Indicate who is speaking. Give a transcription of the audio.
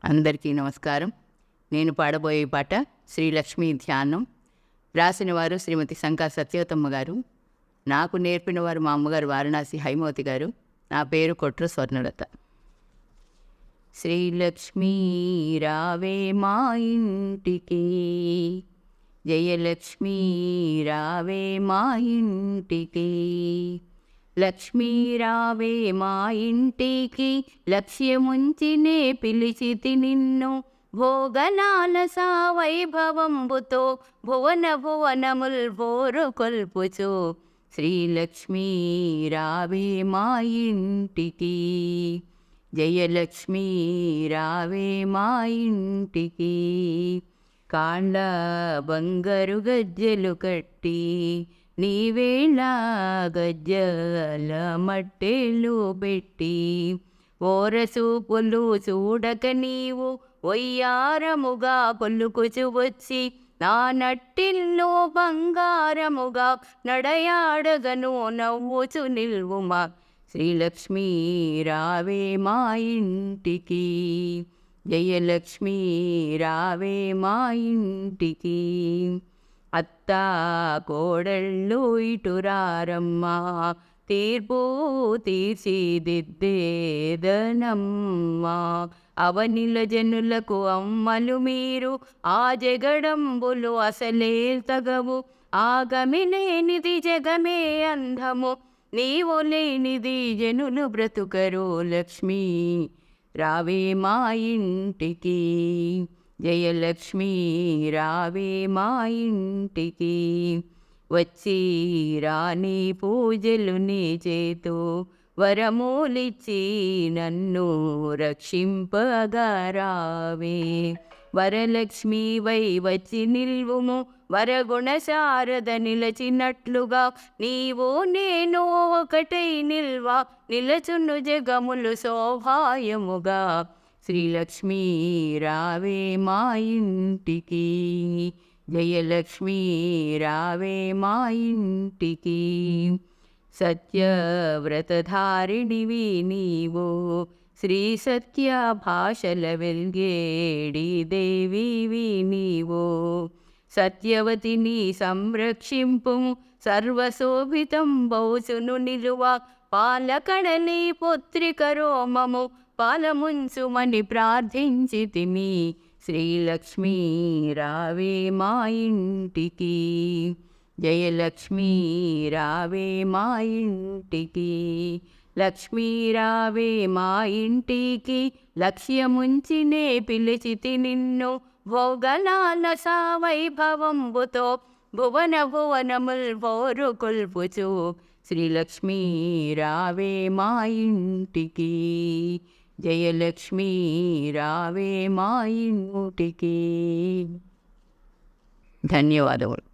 Speaker 1: అందరికీ నమస్కారం. నేను పాడబోయే పాట శ్రీలక్ష్మీ ధ్యానం. రాసిన వారు శ్రీమతి శంకా సత్యవతమ్మ గారు. నాకు నేర్పిన వారు మా అమ్మగారు వారణాసి హైమవతి గారు. నా పేరు కొట్ర స్వర్ణలత. శ్రీలక్ష్మీ రావే మా ఇంటికి, జయలక్ష్మీ రావే మా ఇంటికి, లక్ష్మీ రావే మా ఇంటికి, లక్ష్యముంచినే పిలిచితి నిన్ను, భోగలాలస వైభవంబుతో భువన భువనముల్ భోరు కొల్పుచు, శ్రీలక్ష్మీ రావే మా ఇంటికి, జయలక్ష్మీ రావే మా ఇంటికి. కాళ్ళ బంగారు గజ్జెలు కట్టి నీవేళ గజ్జల మట్టెలు పెట్టి, ఓరసూపులు చూడక నీవు వయ్యారముగా కొల్లుకుచు వచ్చి, నా నట్టిల్లో బంగారముగా నడయాడగను నవ్వుచు నిల్వుమా, శ్రీలక్ష్మీ రావే మా ఇంటికి, జయలక్ష్మీ రావే మా ఇంటికి. అత్తా కోడళ్ళు ఇటురారమ్మా, తీర్పు తీర్చిదిద్దేదనమ్మా, అవనిల జనులకు అమ్మలు మీరు, ఆ జగడంబులు అసలే తగవు, ఆగమిలేనిది జగమే అంధము, నీవు లేనిది జనులు బ్రతుకరు, లక్ష్మీ రావే మా ఇంటికి, జయలక్ష్మీ రావే మా ఇంటికి. వచ్చి రాణి పూజలు నీ చేతు వరమూలిచ్చి నన్ను రక్షింపగా రావే, వరలక్ష్మీ వై వచ్చి నిల్వుము, వరగుణ శారద నిలచినట్లుగా, నీవు నేను ఒకటై నిల్వా, నిలచును జగములు శోభాయముగా, శ్రీలక్ష్మీ రావే మా ఇంటికి, జయలక్ష్మీ రావే మా ఇంటికి. సత్యవ్రతధారిణివి నీవు, శ్రీ సత్య భాషల వెల్గేడి దేవివి నీవు, సత్యవతిని సంరక్షింపు సర్వశోభితం బౌసును నిలువ, పాలకడలి పుత్రిక రోమము పాలముంచుమని ప్రార్థించితిమి, శ్రీలక్ష్మీ రావే మా ఇంటికి, జయలక్ష్మీ రావే మా ఇంటికి. లక్ష్మీ రావే మా ఇంటికి, లక్ష్యముంచినే పిలిచితి నిన్ను, భోగలాలస వైభవంబుతో భువన భువనముల్ భోరు కొల్పుచు, శ్రీలక్ష్మీ రావే మా ఇంటికి, జయలక్ష్మీ రావే మా ఇంటికి. ధన్యవాదములు.